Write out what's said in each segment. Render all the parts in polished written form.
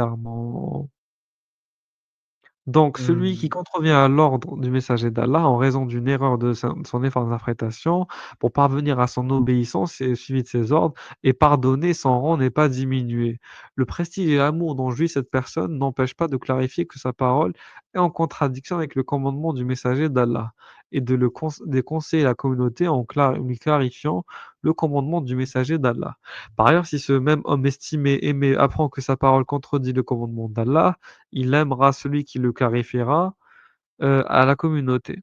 clairement. Donc celui qui Mmh. contrevient à l'ordre du messager d'Allah en raison d'une erreur de son effort d'interprétation, pour parvenir à son obéissance et suivi de ses ordres, est pardonné, son rang n'est pas diminué. Le prestige et l'amour dont jouit cette personne n'empêchent pas de clarifier que sa parole est en contradiction avec le commandement du messager d'Allah et de conseiller la communauté en lui clarifiant le commandement du messager d'Allah. Par ailleurs, si ce même homme estimé, aimé, apprend que sa parole contredit le commandement d'Allah, il aimera celui qui le clarifiera, à la communauté,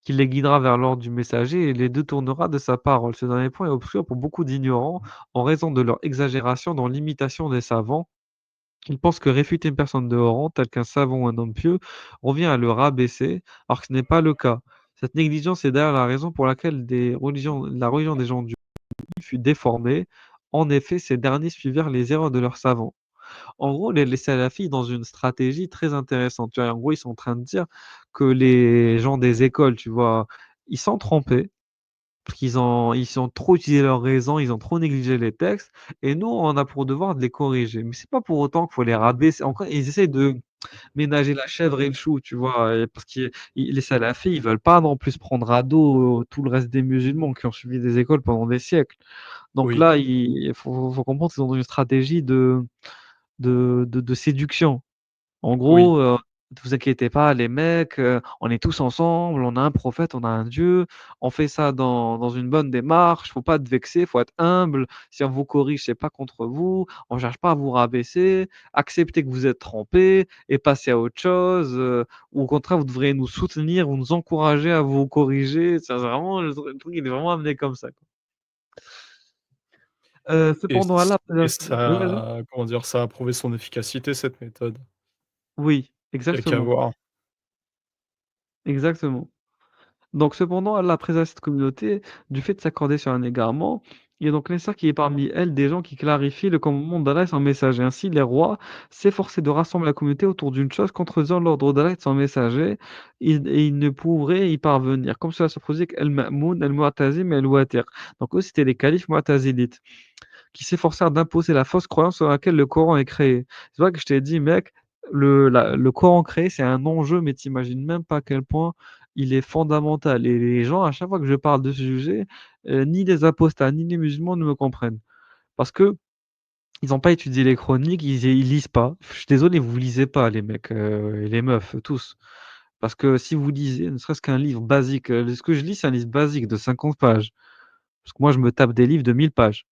qui les guidera vers l'ordre du messager et les détournera de sa parole. Ce dernier point est obscur pour beaucoup d'ignorants en raison de leur exagération dans l'imitation des savants. Ils pensent que réfuter une personne de haut rang, tel qu'un savant ou un homme pieux, revient à le rabaisser, alors que ce n'est pas le cas. Cette négligence est d'ailleurs la raison pour laquelle la religion des gens du fut déformée. En effet, ces derniers suivirent les erreurs de leurs savants. En gros, les salafis dans une stratégie très intéressante. Tu vois? En gros, ils sont en train de dire que les gens des écoles, tu vois, ils sont trompés, parce ils ont trop utilisé leur raison, ils ont trop négligé les textes et nous, on a pour devoir de les corriger. Mais c'est pas pour autant qu'il faut les rabaisser. Encore ils essaient de ménager la chèvre et le chou, tu vois? Parce que les salafis, ils veulent pas non plus prendre à dos, tout le reste des musulmans qui ont suivi des écoles pendant des siècles. Donc Oui, là, il faut comprendre qu'ils ont une stratégie de séduction. En oui, gros, ne vous inquiétez pas les mecs, on est tous ensemble, on a un prophète, on a un Dieu, on fait ça dans une bonne démarche, faut pas te vexer, faut être humble. Si on vous corrige, c'est pas contre vous, on cherche pas à vous rabaisser, acceptez que vous êtes trompés et passez à autre chose, ou au contraire, vous devriez nous soutenir ou nous encourager à vous corriger. C'est vraiment le truc, il est vraiment amené comme ça, quoi. et Cependant c Allah et oui, vas-y? ça comment dire? Ça a prouvé son efficacité cette méthode. Oui, Il y a qu'à exactement, voir. exactement. Donc cependant, Allah préserve cette communauté du fait de s'accorder sur un égarement. Il est donc nécessaire qu'il y ait parmi elles des gens qui clarifient le commandement d'Allah et son messager. Ainsi, les rois s'efforçaient de rassembler la communauté autour d'une chose contredisant l'ordre d'Allah et de son messager, et ils ne pourraient y parvenir. Comme cela se produisait avec Al-Ma'moun, Al-Mu'tazim et Al-Watir. Donc eux, c'était les califes mu'tazilites qui s'efforcèrent d'imposer la fausse croyance selon laquelle le Coran est créé. C'est vrai que je t'ai dit, mec, le Coran créé, c'est un enjeu, mais tu imagines même pas à quel point il est fondamental. Et les gens, à chaque fois que je parle de ce sujet, ni les apostats, ni les musulmans ne me comprennent. Parce que ils n'ont pas étudié les chroniques, ils lisent pas. Je suis désolé, vous lisez pas, les mecs, et les meufs, tous. Parce que si vous lisez, ne serait-ce qu'un livre basique, ce que je lis, c'est un livre basique de 50 pages. Parce que moi, je me tape des livres de 1000 pages.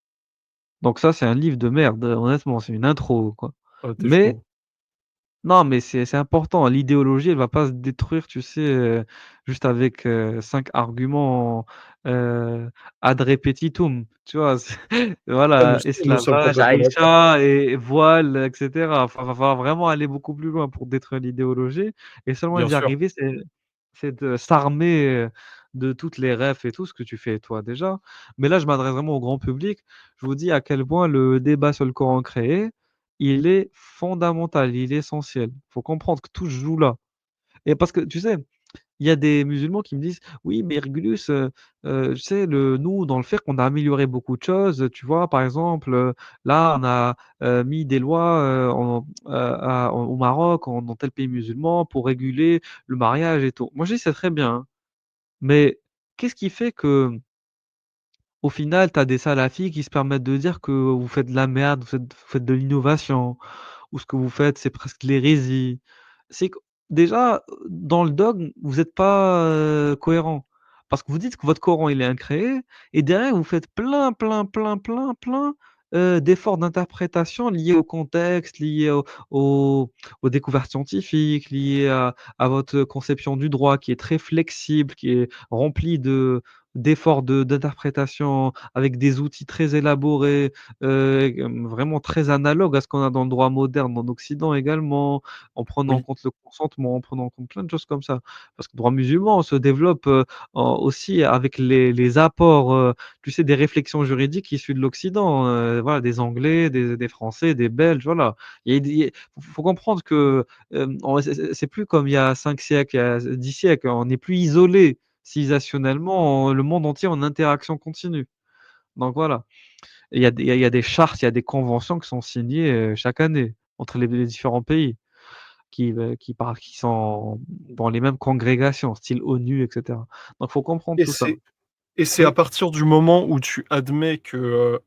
Donc ça, c'est un livre de merde, honnêtement, c'est une intro, quoi. Ah, tu Mais fou. non, mais c'est important, l'idéologie, elle va pas se détruire, tu sais, juste avec, 5 arguments, heu, ad repetitum, tu vois? C'est Ah, voilà, nous sommes esclavage, complètement d'accord. Aïcha et voile, et cetera. Enfin, va falloir vraiment aller beaucoup plus loin pour détruire l'idéologie et seulement Bien y sûr. arriver, c'est de s'armer, de toutes les refs et tout, ce que tu fais toi déjà. Mais là, je m'adresse vraiment au grand public. Je vous dis à quel point le débat sur le Coran créé, il est fondamental, il est essentiel. Faut comprendre que tout se joue là et parce que tu sais, il y a des musulmans qui me disent: «Oui, mais Régulus, tu sais, nous, dans le fiqh, on a amélioré beaucoup de choses, tu vois? Par exemple, là, on a, mis des lois, au Maroc, dans tel pays musulman pour réguler le mariage et tout». Moi, je dis: «C'est très bien, hein, mais qu'est-ce qui fait que au final, tu as des salafis qui se permettent de dire que vous faites de la merde, vous faites de l'innovation, ou ce que vous faites, c'est presque de l'hérésie. C'est que déjà, dans le dogme, vous êtes pas, cohérent. Parce que vous dites que votre Coran, il est incréé et derrière vous faites plein, plein, plein, plein, plein, d'efforts d'interprétation liés au contexte, liés aux découvertes scientifiques, liés à votre conception du droit qui est très flexible, qui est remplie d'efforts d'interprétation avec des outils très élaborés, vraiment très analogues à ce qu'on a dans le droit moderne en Occident également, en prenant en Oui, compte le consentement, en prenant en compte plein de choses comme ça. Parce que le droit musulman se développe, aussi avec les apports, tu sais, des réflexions juridiques issues de l'Occident, voilà, des Anglais, des Français, des Belges, voilà. Il y a faut comprendre que, on c'est plus comme il y a 5 siècles, il y a 10 siècles, on n'est plus isolé civilisationnellement, le monde entier en interaction continue. Donc voilà. Et il y a des chartes, il y a des conventions qui sont signées, chaque année. entre les différents pays qui sont dans les mêmes congrégations, style ONU et cetera. Donc faut comprendre et tout ça. c'est à Oui, partir du moment où tu admets que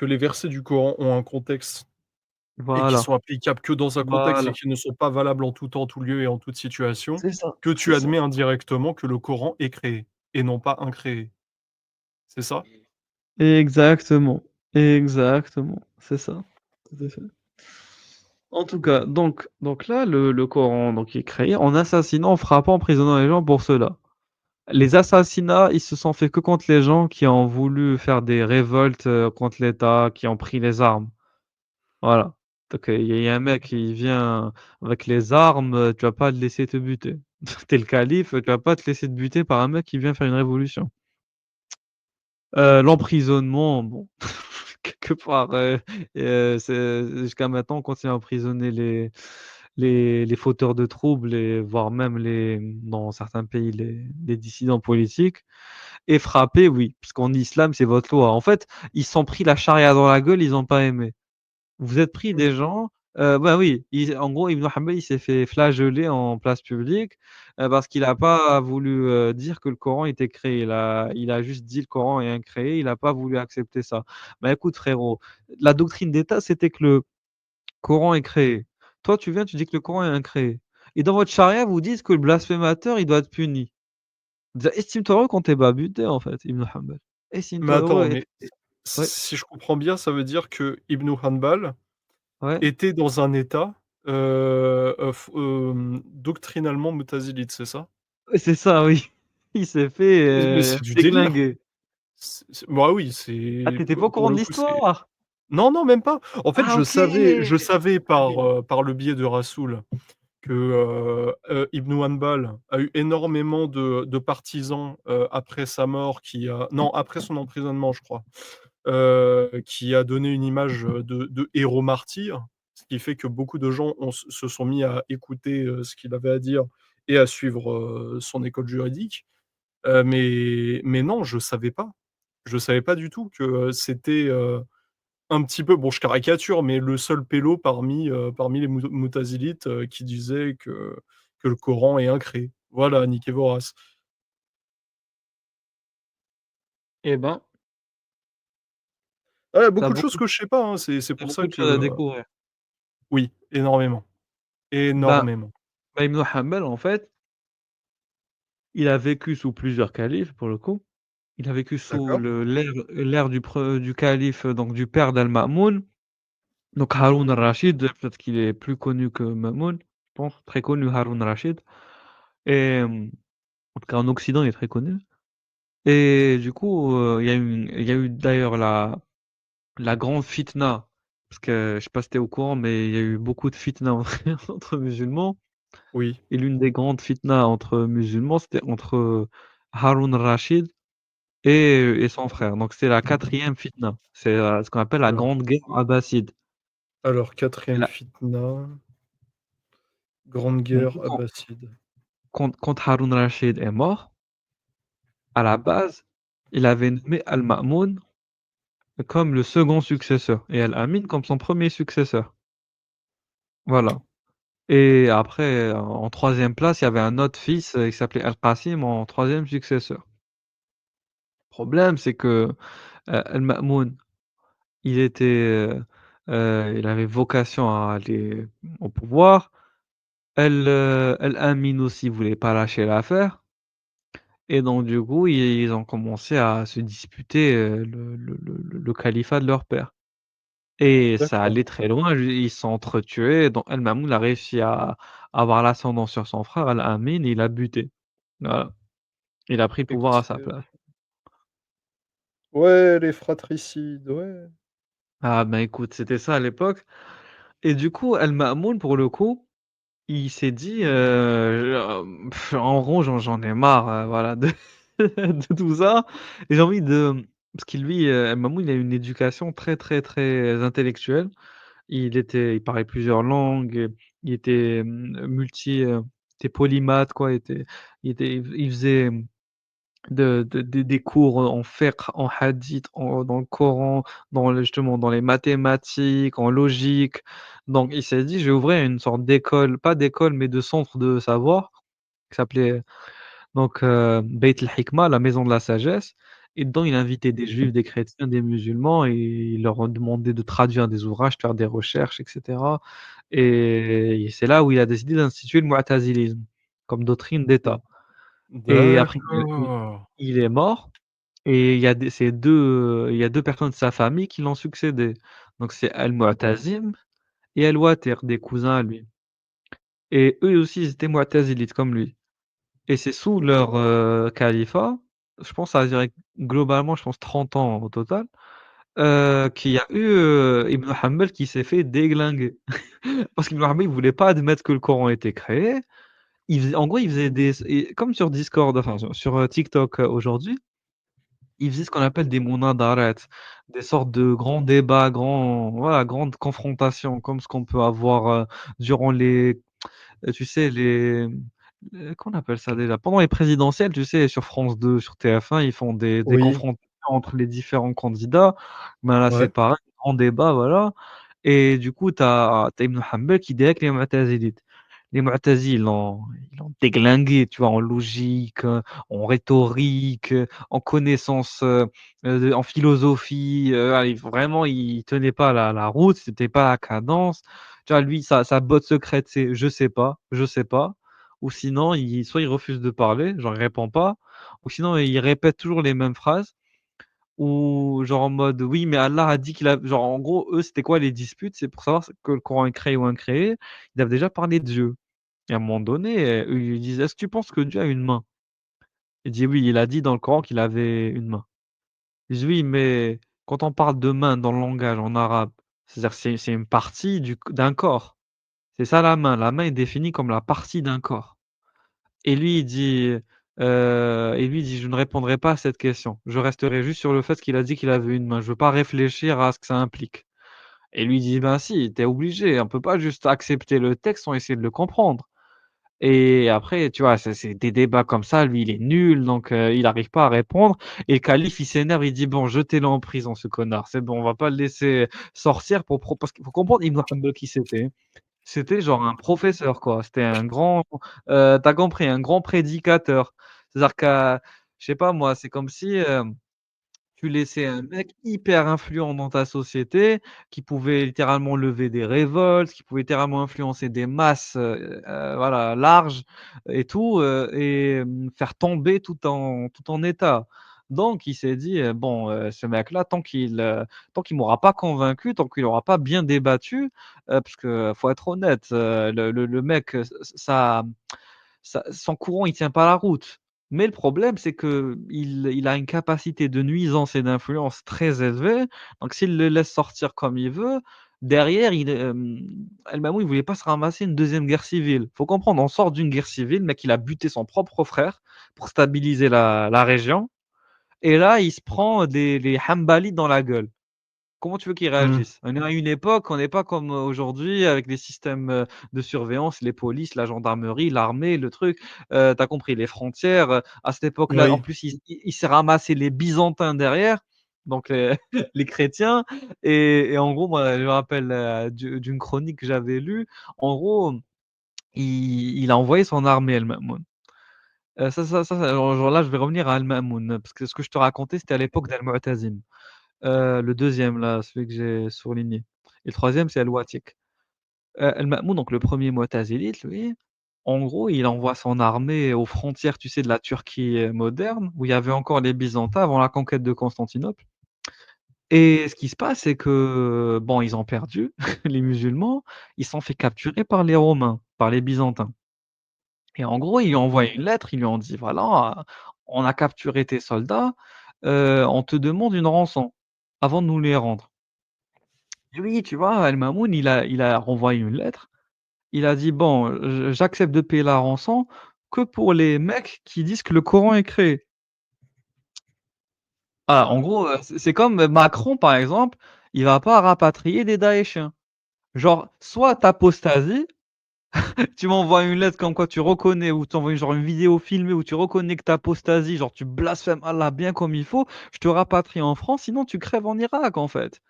les versets du Coran ont un contexte et qui voilà, sont applicables que dans un contexte et voilà. qui ne sont pas valables en tout temps, tout lieu et en toute situation, C'est ça, que c'est tu ça. admets indirectement que le Coran est créé et non pas incréé. C'est ça? Exactement, exactement, c'est ça. Tout à fait. En tout cas, donc là, le Coran donc il est créé en assassinant, en frappant, en emprisonnant les gens pour cela. Les assassinats, ils se sont faits que contre les gens qui ont voulu faire des révoltes, contre l'État, qui ont pris les armes. Voilà. Donc, il y a un mec qui vient avec les armes, tu vas pas le laisser te buter. Tu es le calife, tu vas pas te laisser te buter par un mec qui vient faire une révolution. L'emprisonnement, bon, quelque part, c'est jusqu'à maintenant, on continue à emprisonner les fauteurs de troubles et voire même dans certains pays, les dissidents politiques. Et frapper, oui, parce qu'en islam, c'est votre loi. En fait, ils se sont pris la charia dans la gueule, ils ont pas aimé. Vous êtes pris des OK. gens, bah, oui, en gros, Ibn Hanbal, il s'est fait flageller en place publique, parce qu'il a pas voulu, dire que le Coran était créé. Il a juste dit: «Le Coran est incréé», il a pas voulu accepter ça. Bah, écoute frérot, la doctrine d'État, c'était que le Coran est créé. Toi, tu viens, tu dis que le Coran est incréé et dans votre charia, vous dites que le blasphémateur, il doit être puni. Déjà, estime-toi heureux quand tu es pas buté, en fait, Ibn Hanbal. Mais Estime-toi attends, heureux et mais ouais, si je comprends bien, ça veut dire que Ibn Hanbal ouais, était dans un état, doctrinalement mutazilite, c'est ça? ouais, c'est ça, oui. Il s'est fait, Mais c'est du délire. déglinguer. Bah, oui, Ah, c'est tu étais pas au pour courant de le coup, c'est l'histoire? non, non, même pas. En fait, Ah OK! je savais Très bien. par le biais de Rassoul que, Ibn Hanbal a eu énormément de partisans, après sa mort qui a non, après son emprisonnement, je crois, qui a donné une image, de héros martyr. Ce qui fait que beaucoup de gens se sont mis à écouter, ce qu'il avait à dire et à suivre, son école juridique. Mais non, je savais pas. Je savais pas du tout que, c'était, un petit peu bon, je caricature, mais le seul pélo parmi les moutazilites, qui disait que le Coran est incréé. Voilà, niquez vos races. Eh ben, Ouais, tu as beaucoup de choses beaucoup que je sais pas, hein, c'est tu as pour beaucoup ça de que, choses à découvrir. oui, énormément, Ben énormément. Ibn Hanbal, en fait, il a vécu sous plusieurs califes, pour le coup. Il a vécu sous D'accord, l'ère du calife, donc du père d'Al-Ma'moun, donc Haroun al-Rachid, peut-être qu'il est plus connu que Mamoun, je pense, très connu Haroun al-Rachid et en tout cas en Occident, il est très connu et du coup, il y a eu d'ailleurs la grande fitna, parce que je sais pas si tu es au courant, mais il y a eu beaucoup de fitna entre musulmans oui, et l'une des grandes fitnas entre musulmans, c'était entre Haroun al-Rachid et son frère. Donc c'est la quatrième fitna. C'est, ce qu'on appelle la alors grande guerre abbasside alors et 4e là fitna, grande donc guerre abbasside. quand Haroun al-Rachid est mort, à la base, il avait nommé Al-Ma'moun comme le second successeur et Al-Amin comme son premier successeur. Voilà. Et après, en troisième place, il y avait un autre fils, qui s'appelait Al-Qasim en troisième successeur. Problème, c'est que, Al-Ma'moun, il avait vocation à aller au pouvoir. Al-Amin aussi voulait pas lâcher l'affaire et donc du coup, ils ont commencé à se disputer, le califat de leur père et ça D'accord, allait très loin, ils se sont entretués donc Al-Ma'moun a réussi à avoir l'ascendant sur son frère Al-Amin et il l'a buté. Voilà. Il a pris le pouvoir à sa excellent. place. Ouais, les fratricides, ouais. Ah ben, écoute, c'était ça à l'époque et du coup, Al-Ma'moun pour le coup, il s'est dit, en gros, j'en ai marre, voilà de de tout ça et j'ai envie parce que lui, Al-Mamoun, il a une éducation très, très, très intellectuelle. Il parlait plusieurs langues, il était, était polymathe quoi, il faisait des cours en fiqh, en hadith, dans le Coran, justement dans les mathématiques, en logique. Donc il s'est dit: «Je vais ouvrir une sorte d'école», pas d'école, mais de centre de savoir qui s'appelait donc Beit el-Hikma, la maison de la sagesse, et dedans il invitait des juifs, des chrétiens, des musulmans, et il leur demandait de traduire des ouvrages, de faire des recherches et cetera, et c'est là où il a décidé d'instituer le mu'tazilisme comme doctrine d'État. Et après D'accord. il est mort, et il y a 2 personnes de sa famille qui l'ont succédé. Donc c'est Al-Mu'tazim et Al-Wathir, des cousins à lui, et eux aussi ils étaient mu'tazilites comme lui, et c'est sous leur, califat, je pense ça a duré globalement, je pense 30 ans au total, qu'il y a eu, Ibn Hanbal qui s'est fait déglinguer. Parce qu'Ibn Hanbal il voulait pas admettre que le Coran était créé. En gros, il faisait comme sur Discord, enfin sur, TikTok, aujourd'hui. Ils faisaient ce qu'on appelle des munadarat, des sortes de grands débats, grandes confrontations, comme ce qu'on peut avoir, durant tu sais, comment on appelle ça déjà? Pendant les présidentielles, tu sais, sur France 2, sur TF1, ils font des Oui, confrontations entre les différents candidats. Ben, là, c'est ouais. pareil, grand débat, voilà, et du coup, tu as Ibn Hanbal qui dit avec les Mu'tazilites. Les Mu'tazili, ils l'ont déglingué, tu vois? En logique, en rhétorique, en connaissances, en philosophie, allez, vraiment, il tenait pas la route, c'était pas la cadence. Tu vois, lui, sa botte secrète, c'est: je sais pas», ou sinon soit il refuse de parler, genre il répond pas, ou sinon il répète toujours les mêmes phrases, ou genre en mode: «Oui, mais Allah a dit qu'il a», genre en gros, eux, c'était quoi les disputes? C'est pour savoir que le Coran est créé ou incréé, ils doivent déjà parler de Dieu, et à un moment donné, eux, ils lui disent: «Est-ce que tu penses que Dieu a une main?» Il dit: «Oui, il a dit dans le Coran qu'il avait une main». Ils disent: «Oui, mais quand on parle de main dans le langage en arabe, c'est-à-dire c'est une partie d'un corps. C'est ça la main. La main est définie comme la partie d'un corps». Et lui il dit: «Je ne répondrai pas à cette question. Je resterai juste sur le fait qu'il a dit qu'il avait une main. Je veux pas réfléchir à ce que ça implique». Et lui il dit: «Ben si, tu es obligé. On peut pas juste accepter le texte sans essayer de le comprendre». Et après, tu vois, c'est des débats comme ça, lui, il est nul, donc il arrive pas à répondre, et le calife, il s'énerve, il dit: «Bon, jetez-le en prison ce connard, c'est bon, on va pas le laisser sortir parce qu'il faut comprendre Ibn Hanbal qui c'était. C'était genre un professeur, quoi. C'était un grand, tu compris, un grand prédicateur. C'est-à-dire que, je sais pas moi, c'est comme si, tu laissais un mec hyper influent dans ta société, qui pouvait littéralement lever des révoltes, qui pouvait littéralement influencer des masses, voilà, larges et tout, faire tomber tout en état. Donc il s'est dit, «Bon, ce mec-là, tant qu'il m'aura pas convaincu, tant qu'il aura pas bien débattu», parce que faut être honnête, le mec, son courant, il tient pas la route. Mais le problème, c'est qu'il a une capacité de nuisance et d'influence très élevée, donc s'il le laisse sortir comme il veut, derrière El-Mamoun, il voulait pas se ramasser une deuxième guerre civile. Faut comprendre, on sort d'une guerre civile, le mec, il a buté son propre frère pour stabiliser la région, et là, il se prend les Hanbalites dans la gueule. Comment tu veux qu'ils Mmh. réagissent? On est à une époque, on n'est pas comme, aujourd'hui avec les systèmes, de surveillance, les polices, la gendarmerie, l'armée, le truc, tu compris, les frontières, à cette époque-là, en Oui, plus, il s'est ramassé les Byzantins derrière, donc les les chrétiens, et en gros, moi, je me rappelle, d'une chronique que j'avais lue. En gros, il a envoyé son armée, Al-Ma'moun. Alors là, je vais revenir à Al-Ma'moun, parce que ce que je te racontais, c'était à l'époque d'Al-Mu'tazim. Le deuxième là, celui que j'ai souligné, et le troisième c'est Al-Wathik. Al-Ma'moun, donc le premier mu'tazilite, lui, en gros, il envoie son armée aux frontières, tu sais, de la Turquie, moderne, où il y avait encore les Byzantins avant la conquête de Constantinople, et ce qui se passe, c'est que, bon, ils ont perdu, les musulmans, ils se sont fait capturer par les Romains, par les Byzantins, et en gros, ils lui ont envoyé une lettre, ils lui ont dit: «Voilà, on a capturé tes soldats, on te demande une rançon avant de nous les rendre». Lui, tu vois, Al Mamoun, il a renvoyé une lettre. Il a dit: «Bon, j'accepte de payer la rançon que pour les mecs qui disent que le Coran est créé». Ah, en gros, c'est comme Macron, par exemple, il va pas rapatrier des Daéchiens. Genre, soit tu apostasies, Tu m'envoies une lettre comme quoi tu reconnais ou tu envoies genre une vidéo filmée où tu reconnais que tu apostasie, genre tu blasphèmes Allah bien comme il faut, je te rapatrie en France, sinon tu crèves en Irak, en fait.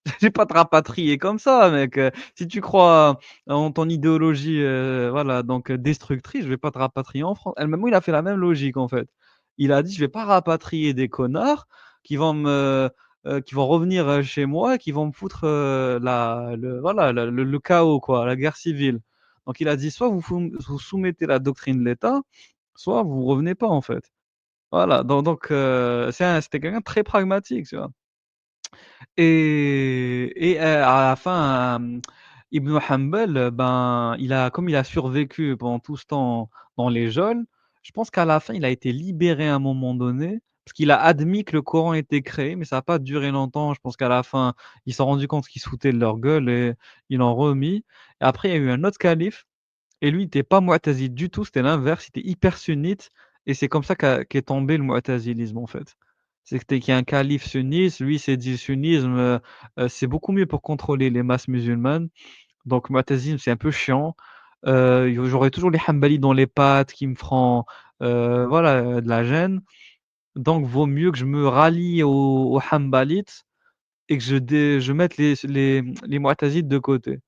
Je vais pas te rapatrier comme ça, mec, si tu crois en ton idéologie, voilà, donc destructrice, je vais pas te rapatrier en France. Elle-même, il a fait la même logique, en fait. Il a dit: «Je vais pas rapatrier des connards qui vont revenir, chez moi et qui vont me foutre, la le voilà, le chaos, quoi, la guerre civile». Donc il a dit: «Soit vous soumettez la doctrine de l'État, soit vous revenez pas, en fait». Voilà, c'était quelqu'un de très pragmatique, tu vois? À la fin, Ibn Hanbal, ben, il a survécu pendant tout ce temps dans les geôles, je pense qu'à la fin, il a été libéré à un moment donné, parce qu'il a admis que le Coran était créé, mais ça a pas duré longtemps. Je pense qu'à la fin, ils se sont rendus compte qu'ils se foutaient de leur gueule et ils l'ont remis. Et après, il y a eu un autre calife et lui, il était pas mu'tazile du tout, c'était l'inverse, il était hyper sunnite et c'est comme ça qu'est tombé le mu'tazilisme, en fait. C'était qu'il y a un calife sunnite, lui, il s'est dit: «Sunnisme, c'est beaucoup mieux pour contrôler les masses musulmanes, donc mu'tazilisme, c'est un peu chiant. J'aurai toujours les hanbalites dans les pattes qui me feront, voilà, de la gêne, donc vaut mieux que je me rallie aux hanbalites et que je mette les mu'taziles de côté».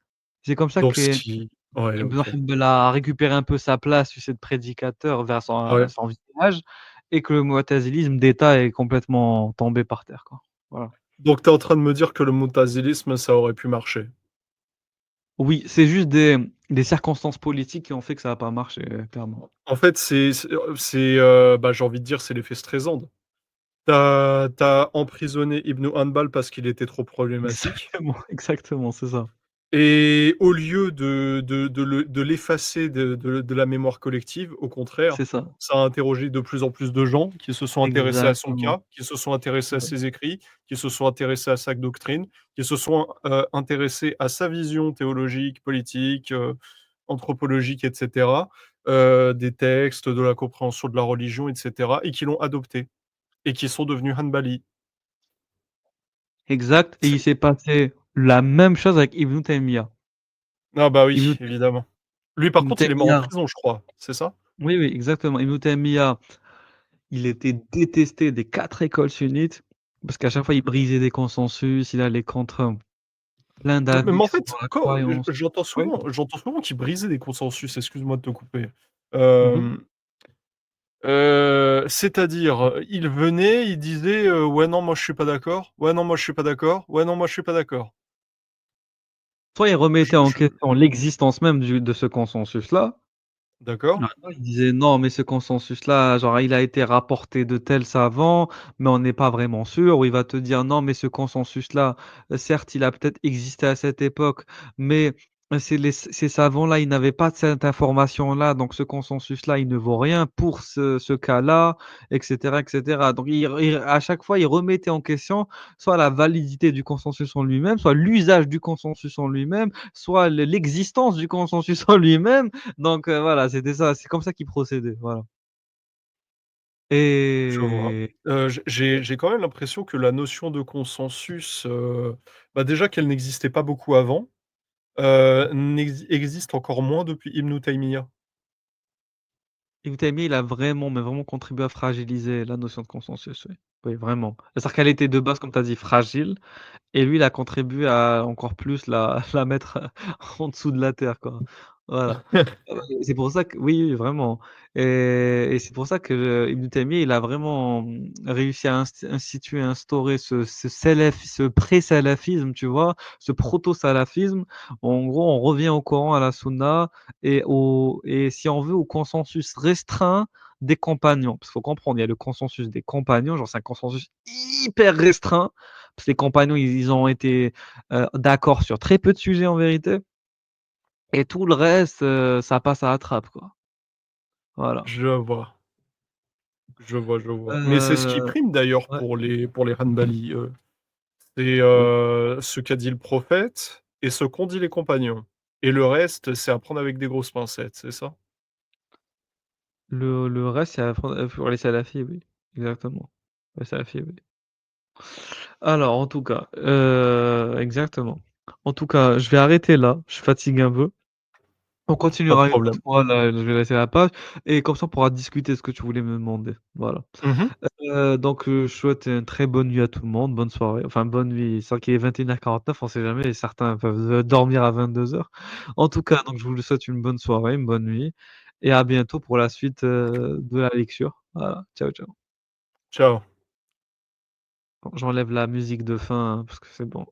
C'est comme ça Donc ce que qui ouais, Ibn OK. Hanbal a récupéré un peu sa place, tu sais, de prédicateur vers Ouais. son village et que le mu'tazilisme d'État est complètement tombé par terre, quoi. Voilà. Donc tu es en train de me dire que le mutazilisme, ça aurait pu marcher? Oui, c'est juste des circonstances politiques qui ont fait que ça a pas marché, clairement. En fait, bah, j'ai envie de dire, c'est l'effet Streisand. Tu as emprisonné Ibn Hanbal parce qu'il était trop problématique. Exactement, exactement, c'est ça. Et au lieu de l'effacer de la mémoire collective, au contraire, C'est ça. ça a interrogé de plus en plus de gens qui se sont intéressés à son Exactement. cas, qui se sont intéressés à Ouais. ses écrits, qui se sont intéressés à sa doctrine, qui se sont, intéressés à sa vision théologique, politique, anthropologique et cetera, des textes, de la compréhension de la religion et cetera et qui l'ont adopté et qui sont devenus hanbali. Exact et il s'est passé la même chose avec Ibn Taymiyya. Ah bah Ibn oui, évidemment. Lui, par Ibn contre, il est mort en Taymiyya prison, je crois, c'est ça? oui, oui, exactement. Ibn Taymiyya, il était détesté des 4 écoles sunnites parce qu'à chaque fois, il brisait des consensus, il allait contre plein Mais d'avis en qui sont fait, dans la quand croyance. Oui. j'entends souvent qu'ils brisaient des consensus, excuse-moi de te couper. Mmh mh. Hem, c'est-à-dire, ils venaient, ils disaient, «Ouais, non, moi je suis pas d'accord. Ouais, non, moi je suis pas d'accord. Ouais, non, moi je suis pas d'accord». Soit il remettait en Je question l'existence même de ce consensus-là. d'accord. Ouais, non, il disait: «Non, mais ce consensus-là, genre, il a été rapporté de tels savants, mais on n'est pas vraiment sûr». Ou il va te dire: «Non, mais ce consensus-là, certes, il a peut-être existé à cette époque, mais ces savants-là, ils n'avaient pas cette information-là, donc ce consensus-là, il ne vaut rien pour ce cas-là», et cetera, et cetera. Donc à chaque fois, il remettait en question soit la validité du consensus en lui-même, soit l'usage du consensus en lui-même, soit l'existence du consensus en lui-même. Donc voilà, c'était ça, c'est comme ça qu'il procédait, voilà. Je vois. Et J'ai quand même l'impression que la notion de consensus, bah, déjà qu'elle n'existait pas beaucoup avant, existe encore moins depuis Ibn Taymiyya. Ibn Taymiyya, il a vraiment, mais vraiment contribué à fragiliser la notion de consensus, oui. Oui, vraiment. C'est-à-dire qu'elle était de base, comme tu as dit, fragile. Et lui, il a contribué à encore plus la mettre en dessous de la terre, quoi. Voilà. C'est pour ça que oui, oui, vraiment. Et c'est pour ça que Ibn Taymiyya, il a vraiment, réussi à instituer, instaurer ce pré-salafisme, tu vois? Ce proto-salafisme. En gros, on revient au Coran, à la Sunna et si on veut, au consensus restreint des compagnons. Parce qu'il faut comprendre, il y a le consensus des compagnons, genre c'est un consensus hyper restreint. Parce que les compagnons, ils ont été, d'accord sur très peu de sujets en vérité et tout le reste, ça passe à la trappe, quoi. Voilà. Je vois, je vois, je vois. Mais c'est ce qui Heu, prime d'ailleurs ouais, pour les Hanbali, c'est, oui. ce qu'a dit le prophète et ce qu'ont dit les compagnons et le reste, c'est à prendre avec des grosses pincettes, c'est ça? Le reste, c'est à prendre, pour les salafis, oui, exactement. Les salafis, oui. Alors en tout cas, exactement. En tout cas, je vais arrêter là, je fatigue un peu. On Pas de continuera une autre problème. fois, là, je vais laisser la page et comme ça on pourra discuter ce que tu voulais me demander. Voilà. Mmh. Donc, je souhaite une très bonne nuit à tout le monde, bonne soirée, enfin bonne nuit. C'est vrai qu'il est 21:49, on sait jamais et certains peuvent, dormir à 22:00. En tout cas, donc je vous souhaite une bonne soirée, une bonne nuit et à bientôt pour la suite, de la lecture. Voilà. Ciao, ciao. Ciao. Bon, j'enlève la musique de fin, parce que c'est bon.